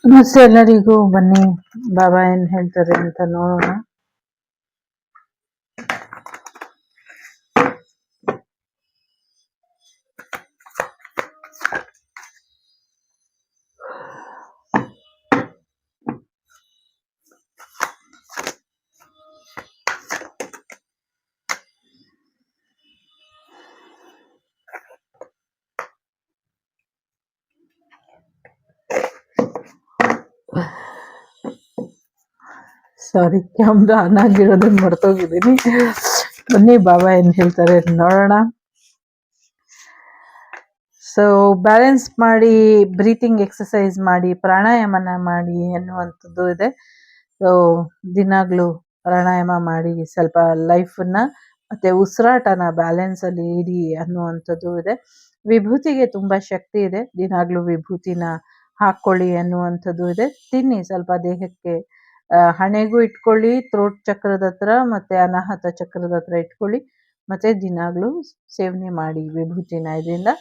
ನಮಸ್ತೆ ಎಲ್ಲರಿಗೂ. ಬನ್ನಿ ಬಾಬಾ ಏನ್ ಹೇಳ್ತಾರೆ ಅಂತ ನೋಡೋಣ. ಸಾರಿ, ಕ್ಯಾಮ್ರಾ ಆನ್ ಆಗಿರೋದನ್ನ ಮರ್ತೋಗಿದ್ದೀನಿ. ಬನ್ನಿ ಬಾಬಾ ಏನ್ ಹೇಳ್ತಾರೆ ನೋಡೋಣ. ಸೊ ಬ್ಯಾಲೆನ್ಸ್ ಮಾಡಿ, ಬ್ರೀತಿಂಗ್ ಎಕ್ಸಸೈಸ್ ಮಾಡಿ, ಪ್ರಾಣಾಯಾಮನ ಮಾಡಿ ಅನ್ನುವಂಥದ್ದು ಇದೆ. ಸೊ ದಿನಾಗ್ಲೂ ಪ್ರಾಣಾಯಾಮ ಮಾಡಿ ಸ್ವಲ್ಪ ಲೈಫನ್ನ ಮತ್ತೆ ಉಸಿರಾಟನ ಬ್ಯಾಲೆನ್ಸ್ ಅಲ್ಲಿ ಇಡಿ ಅನ್ನುವಂಥದ್ದು ಇದೆ. ವಿಭೂತಿಗೆ ತುಂಬಾ ಶಕ್ತಿ ಇದೆ. ದಿನಾಗ್ಲೂ ವಿಭೂತಿನ ಹಾಕೊಳ್ಳಿ ಅನ್ನುವಂಥದ್ದು ಇದೆ. ತಿನ್ನಿ ಸ್ವಲ್ಪ ದೇಹಕ್ಕೆ, ಹಣೆಗೂ ಇಟ್ಕೊಳ್ಳಿ, ಥ್ರೋಟ್ ಚಕ್ರದ ಹತ್ರ ಮತ್ತೆ ಅನಾಹತ ಚಕ್ರದ ಹತ್ರ ಇಟ್ಕೊಳ್ಳಿ, ಮತ್ತೆ ದಿನಾಗ್ಲೂ ಸೇವನೆ ಮಾಡಿ ವಿಭೂತಿನ. ಇದರಿಂದ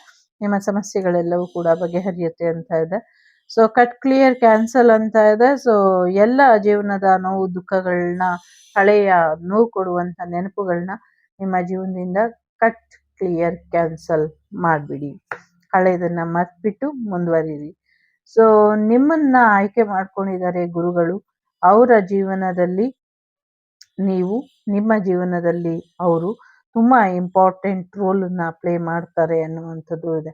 ನಿಮ್ಮ ಸಮಸ್ಯೆಗಳೆಲ್ಲವೂ ಕೂಡ ಬಗೆಹರಿಯುತ್ತೆ ಅಂತ ಇದೆ. ಸೊ ಕಟ್ ಕ್ಲಿಯರ್ ಕ್ಯಾನ್ಸಲ್ ಅಂತ ಇದೆ. ಸೊ ಎಲ್ಲ ಜೀವನದ ನೋವು ದುಃಖಗಳನ್ನ, ಹಳೆಯ ನೋವು ಕೊಡುವಂತ ನೆನಪುಗಳನ್ನ ನಿಮ್ಮ ಜೀವನದಿಂದ ಕಟ್ ಕ್ಲಿಯರ್ ಕ್ಯಾನ್ಸಲ್ ಮಾಡಿಬಿಡಿ. ಹಳೆಯದನ್ನ ಮರ್ತ್ಬಿಟ್ಟು ಮುಂದುವರಿರಿ. ಸೊ ನಿಮ್ಮನ್ನ ಆಯ್ಕೆ ಮಾಡ್ಕೊಂಡಿದ್ದಾರೆ ಗುರುಗಳು. ಅವರ ಜೀವನದಲ್ಲಿ ನೀವು, ನಿಮ್ಮ ಜೀವನದಲ್ಲಿ ಅವರು ತುಂಬಾ ಇಂಪಾರ್ಟೆಂಟ್ ರೋಲನ್ನ ಪ್ಲೇ ಮಾಡ್ತಾರೆ ಅನ್ನುವಂಥದ್ದು ಇದೆ.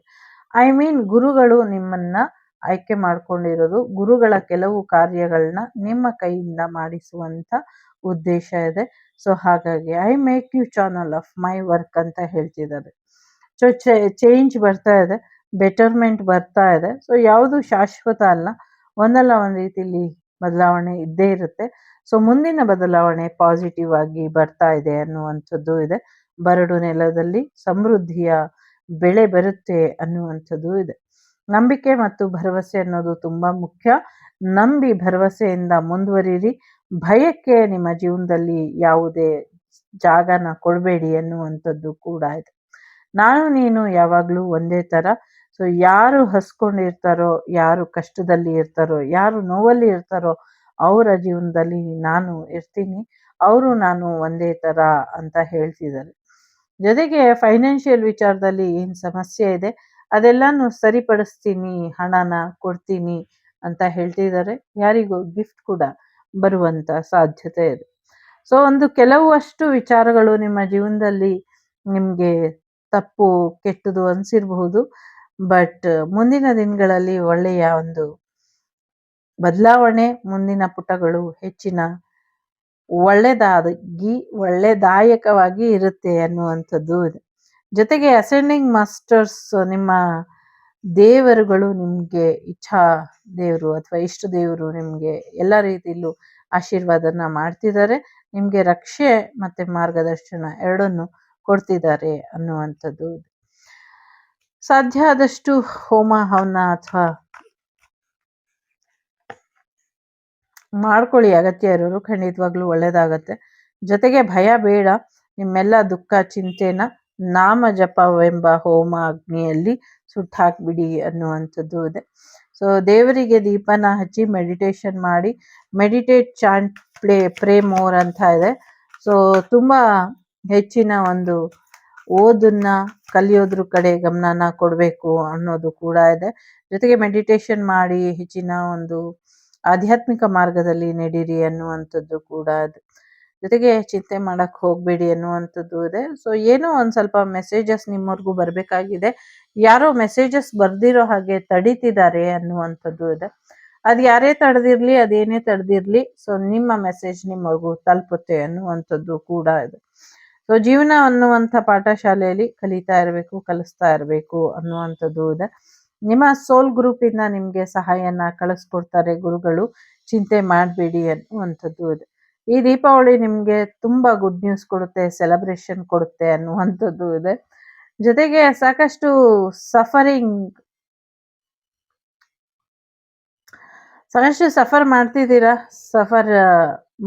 ಐ ಮೀನ್ ಗುರುಗಳು ನಿಮ್ಮನ್ನ ಆಯ್ಕೆ ಮಾಡ್ಕೊಂಡಿರೋದು, ಗುರುಗಳ ಕೆಲವು ಕಾರ್ಯಗಳನ್ನ ನಿಮ್ಮ ಕೈಯಿಂದ ಮಾಡಿಸುವಂತ ಉದ್ದೇಶ ಇದೆ. ಸೊ ಹಾಗಾಗಿ I make you channel of my work ಅಂತ ಹೇಳ್ತಿದ್ದಾರೆ. ಸೊ ಚೇಂಜ್ ಬರ್ತಾ ಇದೆ, ಬೆಟರ್ಮೆಂಟ್ ಬರ್ತಾ ಇದೆ. ಸೊ ಯಾವುದು ಶಾಶ್ವತ ಅಲ್ಲ, ಒಂದಲ್ಲ ಒಂದು ರೀತಿಯಲ್ಲಿ ಬದಲಾವಣೆ ಇದ್ದೇ ಇರುತ್ತೆ. ಸೊ ಮುಂದಿನ ಬದಲಾವಣೆ ಪಾಸಿಟಿವ್ ಆಗಿ ಬರ್ತಾ ಇದೆ ಅನ್ನುವಂಥದ್ದು ಇದೆ. ಬರಡು ನೆಲದಲ್ಲಿ ಸಮೃದ್ಧಿಯ ಬೆಳೆ ಬರುತ್ತೆ ಅನ್ನುವಂಥದ್ದು ಇದೆ. ನಂಬಿಕೆ ಮತ್ತು ಭರವಸೆ ಅನ್ನೋದು ತುಂಬಾ ಮುಖ್ಯ. ನಂಬಿ ಭರವಸೆಯಿಂದ ಮುಂದುವರಿರಿ. ಭಯಕ್ಕೆ ನಿಮ್ಮ ಜೀವನದಲ್ಲಿ ಯಾವುದೇ ಜಾಗನ ಕೊಡಬೇಡಿ ಅನ್ನುವಂಥದ್ದು ಕೂಡ ಇದೆ. ನಾನು ನೀನು ಯಾವಾಗ್ಲೂ ಒಂದೇ ತರ. ಸೊ ಯಾರು ಹಸ್ಕೊಂಡಿರ್ತಾರೋ, ಯಾರು ಕಷ್ಟದಲ್ಲಿ ಇರ್ತಾರೋ, ಯಾರು ನೋವಲ್ಲಿ ಇರ್ತಾರೋ ಅವರ ಜೀವನದಲ್ಲಿ ನಾನು ಇರ್ತೀನಿ, ಅವರು ನಾನು ಒಂದೇ ತರ ಅಂತ ಹೇಳ್ತಿದ್ದಾರೆ. ಜೊತೆಗೆ ಫೈನಾನ್ಷಿಯಲ್ ವಿಚಾರದಲ್ಲಿ ಏನ್ ಸಮಸ್ಯೆ ಇದೆ ಅದೆಲ್ಲಾನು ಸರಿಪಡಿಸ್ತೀನಿ, ಹಣನ ಕೊಡ್ತೀನಿ ಅಂತ ಹೇಳ್ತಿದ್ದಾರೆ. ಯಾರಿಗೂ ಗಿಫ್ಟ್ ಕೂಡ ಬರುವಂತ ಸಾಧ್ಯತೆ ಇದೆ. ಸೊ ಒಂದು ಕೆಲವಷ್ಟು ವಿಚಾರಗಳು ನಿಮ್ಮ ಜೀವನದಲ್ಲಿ ನಿಮ್ಗೆ ತಪ್ಪು ಕೆಟ್ಟದು ಅನ್ಸಿರ್ಬಹುದು. ಬಟ್ ಮುಂದಿನ ದಿನಗಳಲ್ಲಿ ಒಳ್ಳೆಯ ಒಂದು ಬದಲಾವಣೆ, ಮುಂದಿನ ಪುಟಗಳು ಹೆಚ್ಚಿನ ಒಳ್ಳೆದಾಯಕವಾಗಿ ಇರುತ್ತೆ ಅನ್ನುವಂಥದ್ದು ಇದೆ. ಜೊತೆಗೆ ಅಸೆಂಡಿಂಗ್ ಮಾಸ್ಟರ್ಸ್, ನಿಮ್ಮ ದೇವರುಗಳು ನಿಮ್ಗೆ ಇಚ್ಛಾ ದೇವರು ಅಥವಾ ಇಷ್ಟ ದೇವರು ನಿಮ್ಗೆ ಎಲ್ಲ ರೀತಿಯಲ್ಲೂ ಆಶೀರ್ವಾದನ ಮಾಡ್ತಿದ್ದಾರೆ. ನಿಮ್ಗೆ ರಕ್ಷೆ ಮತ್ತೆ ಮಾರ್ಗದರ್ಶನ ಎರಡನ್ನು ಕೊಡ್ತಿದ್ದಾರೆ ಅನ್ನುವಂಥದ್ದು. ಸಾಧ್ಯ ಆದಷ್ಟು ಹೋಮ ಹವನ ಅಥವಾ ಮಾಡ್ಕೊಳ್ಳಿ, ಅಗತ್ಯ ಇರೋರು, ಖಂಡಿತವಾಗ್ಲೂ ಒಳ್ಳೇದಾಗತ್ತೆ. ಜೊತೆಗೆ ಭಯ ಬೇಡ. ನಿಮ್ಮೆಲ್ಲ ದುಃಖ ಚಿಂತೆನ ನಾಮ ಜಪವೆಂಬ ಹೋಮ ಅಗ್ನಿಯಲ್ಲಿ ಸುಟ್ಟಾಕ್ಬಿಡಿ ಅನ್ನುವಂಥದ್ದು ಇದೆ. ಸೊ ದೇವರಿಗೆ ದೀಪನ ಹಚ್ಚಿ ಮೆಡಿಟೇಷನ್ ಮಾಡಿ. ಮೆಡಿಟೇಟ್, ಚಾಂಟ್, ಪ್ರೇ ಮೋರ್ ಅಂತ ಇದೆ. ಸೊ ತುಂಬಾ ಹೆಚ್ಚಿನ ಒಂದು ಓದನ್ನ ಕಲಿಯೋದ್ರ ಕಡೆ ಗಮನನ ಕೊಡಬೇಕು ಅನ್ನೋದು ಕೂಡ ಇದೆ. ಜೊತೆಗೆ ಮೆಡಿಟೇಷನ್ ಮಾಡಿ ಹೆಚ್ಚಿನ ಒಂದು ಆಧ್ಯಾತ್ಮಿಕ ಮಾರ್ಗದಲ್ಲಿ ನಡೀರಿ ಅನ್ನುವಂಥದ್ದು ಕೂಡ ಇದೆ. ಜೊತೆಗೆ ಚಿಂತೆ ಮಾಡಕ್ ಹೋಗ್ಬೇಡಿ ಅನ್ನುವಂಥದ್ದು ಇದೆ. ಸೊ ಏನೋ ಒಂದ್ ಸ್ವಲ್ಪ ಮೆಸೇಜಸ್ ನಿಮ್ಮವರೆಗೂ ಬರ್ಬೇಕಾಗಿದೆ. ಯಾರೋ ಮೆಸೇಜಸ್ ಬರ್ದಿರೋ ಹಾಗೆ ತಡೀತಿದ್ದಾರೆ ಅನ್ನುವಂಥದ್ದು ಇದೆ. ಅದ್ ಯಾರೇ ತಡೆದಿರ್ಲಿ, ಅದೇನೇ ತಡೆದಿರ್ಲಿ, ಸೊ ನಿಮ್ಮ ಮೆಸೇಜ್ ನಿಮ್ಮವರೆಗೂ ತಲುಪುತ್ತೆ ಅನ್ನುವಂಥದ್ದು ಕೂಡ ಇದೆ. ಸೊ ಜೀವನ ಅನ್ನುವಂಥ ಪಾಠಶಾಲೆಯಲ್ಲಿ ಕಲಿತಾ ಇರಬೇಕು, ಕಲಿಸ್ತಾ ಇರಬೇಕು ಅನ್ನುವಂಥದ್ದು ಇದೆ. ನಿಮ್ಮ ಸೋಲ್ ಗ್ರೂಪ್ ಇಂದ ನಿಮ್ಗೆ ಸಹಾಯನ ಕಳಿಸ್ಕೊಡ್ತಾರೆ ಗುರುಗಳು, ಚಿಂತೆ ಮಾಡಬೇಡಿ ಅನ್ನುವಂಥದ್ದು ಇದೆ. ಈ ದೀಪಾವಳಿ ನಿಮ್ಗೆ ತುಂಬಾ ಗುಡ್ ನ್ಯೂಸ್ ಕೊಡುತ್ತೆ, ಸೆಲೆಬ್ರೇಷನ್ ಕೊಡುತ್ತೆ ಅನ್ನುವಂಥದ್ದು ಇದೆ. ಜೊತೆಗೆ ಸಾಕಷ್ಟು ಸಾಕಷ್ಟು ಸಫರ್ ಮಾಡ್ತಿದ್ದೀರಾ. ಸಫರ್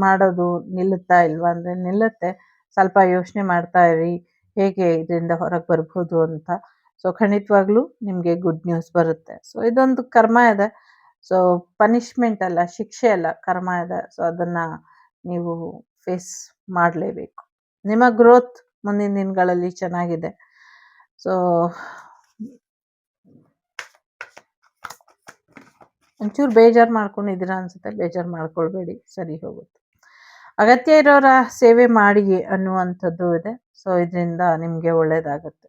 ಮಾಡೋದು ನಿಲ್ಲುತ್ತಾ ಇಲ್ವಾ ಅಂದರೆ ನಿಲ್ಲುತ್ತೆ. ಸ್ವಲ್ಪ ಯೋಚನೆ ಮಾಡ್ತಾ ಇರಿ ಹೇಗೆ ಇದರಿಂದ ಹೊರಗೆ ಬರ್ಬೋದು ಅಂತ. ಸೊ ಖಂಡಿತವಾಗ್ಲೂ ನಿಮಗೆ ಗುಡ್ ನ್ಯೂಸ್ ಬರುತ್ತೆ. ಸೊ ಇದೊಂದು ಕರ್ಮ ಇದೆ. ಸೊ ಪನಿಷ್ಮೆಂಟ್ ಅಲ್ಲ, ಶಿಕ್ಷೆ ಅಲ್ಲ, ಕರ್ಮ ಇದೆ. ಸೊ ಅದನ್ನು ನೀವು ಫೇಸ್ ಮಾಡಲೇಬೇಕು. ನಿಮ್ಮ ಗ್ರೋತ್ ಮುಂದಿನ ದಿನಗಳಲ್ಲಿ ಚೆನ್ನಾಗಿದೆ. ಸೊ ಒಂಚೂರು ಬೇಜಾರು ಮಾಡ್ಕೊಂಡಿದ್ದೀರಾ ಅನ್ಸುತ್ತೆ. ಬೇಜಾರು ಮಾಡ್ಕೊಳ್ಬೇಡಿ, ಸರಿ ಹೋಗುತ್ತೆ. ಅಗತ್ಯ ಇರೋರ ಸೇವೆ ಮಾಡಿ ಅನ್ನುವಂಥದ್ದು ಇದೆ. ಸೊ ಇದರಿಂದ ನಿಮಗೆ ಒಳ್ಳೆಯದಾಗತ್ತೆ.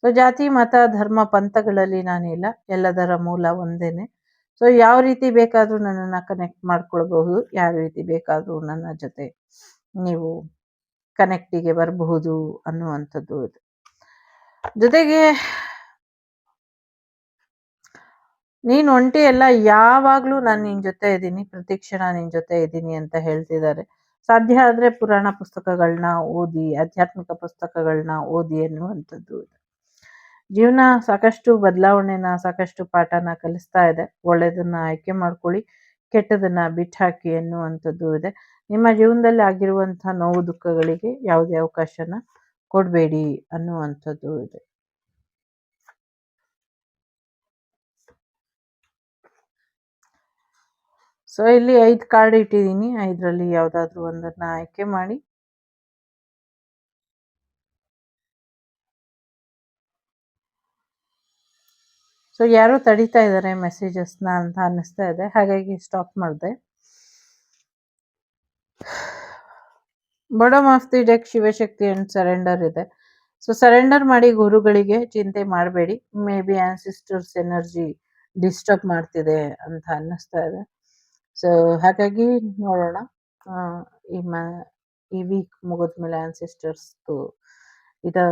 ಸೊ ಜಾತಿ, ಮತ, ಧರ್ಮ, ಪಂಥಗಳಲ್ಲಿ ನಾನಿಲ್ಲ, ಎಲ್ಲದರ ಮೂಲ ಒಂದೇನೆ. ಸೊ ಯಾವ ರೀತಿ ಬೇಕಾದರೂ ನನ್ನನ್ನು ಕನೆಕ್ಟ್ ಮಾಡ್ಕೊಳ್ಬಹುದು, ಯಾವ ರೀತಿ ಬೇಕಾದರೂ ನನ್ನ ಜೊತೆ ನೀವು ಕನೆಕ್ಟಿಗೆ ಬರಬಹುದು ಅನ್ನುವಂಥದ್ದು ಇದೆ. ಜೊತೆಗೆ ನೀನು ಒಂಟಿ ಎಲ್ಲ, ಯಾವಾಗಲೂ ನಾನು ನಿನ್ನ ಜೊತೆ ಇದ್ದೀನಿ, ಪ್ರತಿಕ್ಷಣ ನಿನ್ನ ಜೊತೆ ಇದ್ದೀನಿ ಅಂತ ಹೇಳ್ತಿದ್ದಾರೆ. ಸಾಧ್ಯ ಆದರೆ ಪುರಾಣ ಪುಸ್ತಕಗಳನ್ನ ಓದಿ, ಆಧ್ಯಾತ್ಮಿಕ ಪುಸ್ತಕಗಳನ್ನ ಓದಿ ಅನ್ನುವಂಥದ್ದು ಇದೆ. ಜೀವನ ಸಾಕಷ್ಟು ಬದಲಾವಣೆನ, ಸಾಕಷ್ಟು ಪಾಠನ ಕಲಿಸ್ತಾ ಇದೆ. ಒಳ್ಳೆಯದನ್ನ ಆಯ್ಕೆ ಮಾಡ್ಕೊಳ್ಳಿ, ಕೆಟ್ಟದನ್ನ ಬಿಟ್ಟಾಕಿ ಅನ್ನುವಂಥದ್ದು ಇದೆ. ನಿಮ್ಮ ಜೀವನದಲ್ಲಿ ಆಗಿರುವಂಥ ನೋವು ದುಃಖಗಳಿಗೆ ಯಾವುದೇ ಅವಕಾಶನ ಕೊಡಬೇಡಿ ಅನ್ನುವಂಥದ್ದು ಇದೆ. ಸೊ ಇಲ್ಲಿ 5 ಕಾರ್ಡ್ ಇಟ್ಟಿದ್ದೀನಿ. 5ರಲ್ಲಿ ಯಾವುದಾದ್ರೂ ಒಂದನ್ನ ಆಯ್ಕೆ ಮಾಡಿ. ಸೊ ಯಾರೋ ತಡೀತಾ ಇದ್ದಾರೆ ಮೆಸೇಜಸ್ನ ಅಂತ ಅನ್ನಿಸ್ತಾ ಇದೆ, ಹಾಗಾಗಿ ಸ್ಟಾಪ್ ಮಾಡಿದೆ. Bottom of the deck Shivashakti and surrender ಇದೆ. ಸೊ ಸರೆಂಡರ್ ಮಾಡಿ ಗುರುಗಳಿಗೆ, ಚಿಂತೆ ಮಾಡಬೇಡಿ. May be ancestors energy disturb ಮಾಡ್ತಿದೆ ಅಂತ ಅನ್ನಿಸ್ತಾ ಇದೆ. ಸೊ ಹಾಗಾಗಿ ನೋಡೋಣ, ಈ ವೀಕ್ ಮುಗಿದ್ಮೇಲೆ ಆನ್ಸಿಸ್ಟರ್ಸ್ದು ಇದು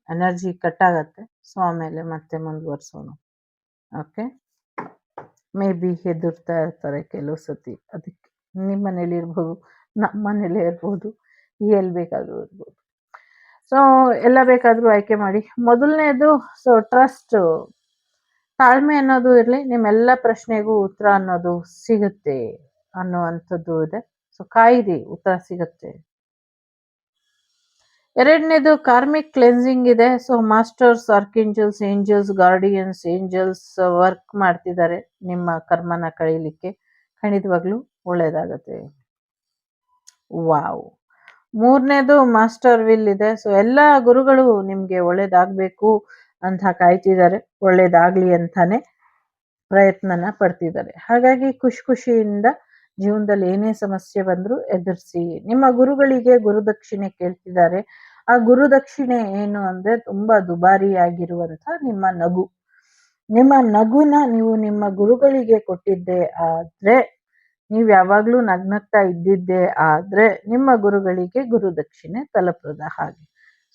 ಎನರ್ಜಿ ಕಟ್ ಆಗತ್ತೆ. ಸೊ ಆಮೇಲೆ ಮತ್ತೆ ಮುಂದುವರ್ಸೋಣ. ಓಕೆ, ಮೇ ಬಿ ಹೆದರ್ತಾ ಇರ್ತಾರೆ ಕೆಲವು ಸತಿ. ಅದಕ್ಕೆ ನಿಮ್ಮ ಮನೇಲಿ ಇರ್ಬೋದು, ನಮ್ಮ ಮನೇಲಿ ಇರ್ಬೋದು, ಎಲ್ಲಿ ಬೇಕಾದರೂ ಇರ್ಬೋದು. ಸೊ ಎಲ್ಲ ಬೇಕಾದರೂ ಆಯ್ಕೆ ಮಾಡಿ. ಮೊದಲನೇದು, ಸೊ ಟ್ರಸ್ಟ್, ತಾಳ್ಮೆ ಅನ್ನೋದು ಇರಲಿ, ನಿಮ್ಮೆಲ್ಲ ಪ್ರಶ್ನೆಗೂ ಉತ್ತರ ಅನ್ನೋದು ಸಿಗುತ್ತೆ ಅನ್ನುವಂಥದ್ದು ಇದೆ. ಸೊ ಕಾಯಿರಿ, ಉತ್ತರ ಸಿಗುತ್ತೆ. ಎರಡನೇದು ಕಾರ್ಮಿಕ್ ಕ್ಲೆನ್ಸಿಂಗ್ ಇದೆ. So masters, archangels, angels, guardians, angels work ಮಾಡ್ತಿದ್ದಾರೆ ನಿಮ್ಮ ಕರ್ಮನ ಕಳೀಲಿಕ್ಕೆ. ಖಂಡಿತವಾಗ್ಲೂ ಒಳ್ಳೇದಾಗತ್ತೆ. ವಾವ್. ಮೂರನೇದು ಮಾಸ್ಟರ್ ವಿಲ್ ಇದೆ. ಸೊ ಎಲ್ಲ ಗುರುಗಳು ನಿಮ್ಗೆ ಒಳ್ಳೇದಾಗಬೇಕು ಅಂತ ಕಾಯ್ತಿದ್ದಾರೆ, ಒಳ್ಳೇದಾಗ್ಲಿ ಅಂತಾನೆ ಪ್ರಯತ್ನನ ಪಡ್ತಿದ್ದಾರೆ. ಹಾಗಾಗಿ ಖುಷಿಯಿಂದ ಜೀವನದಲ್ಲಿ ಏನೇ ಸಮಸ್ಯೆ ಬಂದರೂ ಎದುರಿಸಿ. ನಿಮ್ಮ ಗುರುಗಳಿಗೆ ಗುರುದಕ್ಷಿಣೆ ಕೇಳ್ತಿದ್ದಾರೆ. ಆ ಗುರುದಕ್ಷಿಣೆ ಏನು ಅಂದ್ರೆ ತುಂಬಾ ದುಬಾರಿಯಾಗಿರುವಂತ ನಿಮ್ಮ ನಗು. ನಿಮ್ಮ ನಗುನ ನೀವು ನಿಮ್ಮ ಗುರುಗಳಿಗೆ ಕೊಟ್ಟಿದ್ದೆ ಆದ್ರೆ, ನೀವು ಯಾವಾಗ್ಲೂ ನಗ್ನಗ್ತಾ ಇದ್ದಿದ್ದೆ ಆದ್ರೆ, ನಿಮ್ಮ ಗುರುಗಳಿಗೆ ಗುರುದಕ್ಷಿಣೆ ತಲುಪದ ಹಾಗೆ.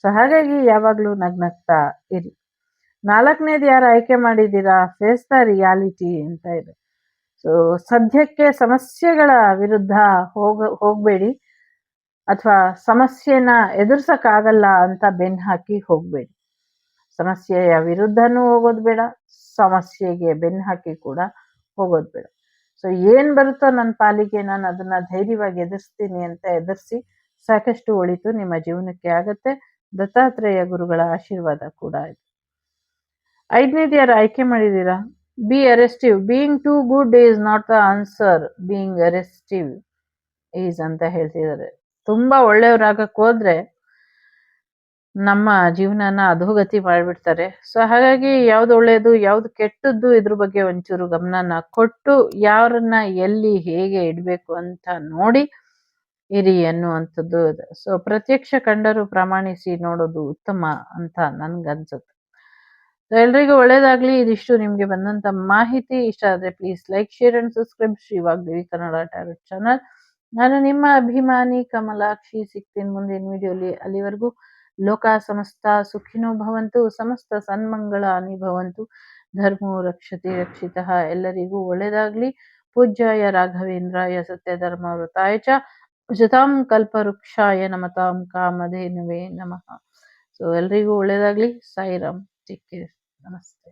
ಸೊ ಹಾಗಾಗಿ ಯಾವಾಗ್ಲೂ ನಗ್ನಗ್ತಾ ಇರಿ. 4ನೇದು ಯಾರು ಆಯ್ಕೆ ಮಾಡಿದ್ದೀರಾ, ಫೇಸ್ ದ ರಿಯಾಲಿಟಿ ಅಂತ ಇದೆ. ಸೊ ಸದ್ಯಕ್ಕೆ ಸಮಸ್ಯೆಗಳ ವಿರುದ್ಧ ಹೋಗ್ಬೇಡಿ, ಅಥವಾ ಸಮಸ್ಯೆನ ಎದುರ್ಸಕ್ಕಾಗಲ್ಲ ಅಂತ ಬೆನ್ ಹಾಕಿ ಹೋಗ್ಬೇಡಿ. ಸಮಸ್ಯೆಯ ವಿರುದ್ಧನೂ ಹೋಗೋದು ಬೇಡ, ಸಮಸ್ಯೆಗೆ ಬೆನ್ ಹಾಕಿ ಕೂಡ ಹೋಗೋದು ಬೇಡ. ಸೊ ಏನ್ ಬರುತ್ತೋ ನನ್ನ ಪಾಲಿಗೆ ನಾನು ಅದನ್ನ ಧೈರ್ಯವಾಗಿ ಎದುರಿಸ್ತೀನಿ ಅಂತ ಎದುರಿಸಿ. ಸಾಕಷ್ಟು ಒಳಿತು ನಿಮ್ಮ ಜೀವನಕ್ಕೆ ಆಗತ್ತೆ. ದತ್ತಾತ್ರೇಯ ಗುರುಗಳ ಆಶೀರ್ವಾದ ಕೂಡ ಇದೆ. 5ನೇದು ಯಾರು ಆಯ್ಕೆ ಮಾಡಿದ್ದೀರಾ, B ಅರೆಸ್ಟಿವ್. Being too good is not the answer, being ಅರೆಸ್ಟಿವ್ is ಅಂತ ಹೇಳ್ತಿದ್ದಾರೆ. ತುಂಬಾ ಒಳ್ಳೆಯವರಾಗಕ್ಕೆ ಹೋದ್ರೆ ನಮ್ಮ ಜೀವನನ ಅಧೋಗತಿ ಮಾಡಿಬಿಡ್ತಾರೆ. ಸೊ ಹಾಗಾಗಿ ಯಾವ್ದು ಒಳ್ಳೆಯದು ಯಾವ್ದು ಕೆಟ್ಟದ್ದು ಇದ್ರ ಬಗ್ಗೆ ಒಂಚೂರು ಗಮನನ ಕೊಟ್ಟು, ಯಾರನ್ನ ಎಲ್ಲಿ ಹೇಗೆ ಇಡಬೇಕು ಅಂತ ನೋಡಿ ಇರಿ ಅನ್ನುವಂಥದ್ದು ಇದೆ. ಸೊ ಪ್ರತ್ಯಕ್ಷ ಕಂಡರೂ ಪ್ರಮಾಣಿಸಿ ನೋಡೋದು ಉತ್ತಮ ಅಂತ ನನ್ಗನ್ಸುತ್ತೆ. ಎಲ್ರಿಗೂ ಒಳ್ಳೇದಾಗ್ಲಿ. ಇದಿಷ್ಟು ನಿಮ್ಗೆ ಬಂದಂತ ಮಾಹಿತಿ. ಇಷ್ಟ ಆದ್ರೆ please like, share and subscribe Shri Vagdevi Kannada tarot channel. ನಾನು ನಿಮ್ಮ ಅಭಿಮಾನಿ ಕಮಲಾಕ್ಷಿ. ಸಿಗ್ತೀನಿ ಮುಂದಿನ ವಿಡಿಯೋಲಿ. ಅಲ್ಲಿವರೆಗೂ ಲೋಕ ಸಮಸ್ತ ಸುಖಿನೋ ಭವಂತು, ಸಮಸ್ತ ಸನ್ಮಂಗಳಾನಿ ಭವಂತು, ಧರ್ಮೋ ರಕ್ಷತೆ ರಕ್ಷಿತಃ. ಎಲ್ಲರಿಗೂ ಒಳ್ಳೇದಾಗ್ಲಿ. ಪೂಜ್ಯಾಯ ರಾಘವೇಂದ್ರಾಯ ಸತ್ಯ ಧರ್ಮ ವೃತಾಯ ಚ ಭಜತಾಂ ಕಲ್ಪವೃಕ್ಷಾಯ ನಮತಾಂ ಕಾಮಧೇನವೇ ನಮಃ. ಸೊ ಎಲ್ರಿಗೂ ಒಳ್ಳೇದಾಗ್ಲಿ. ಸಾಯಿರಾಮ್. Take care. ನಮಸ್ತೆ.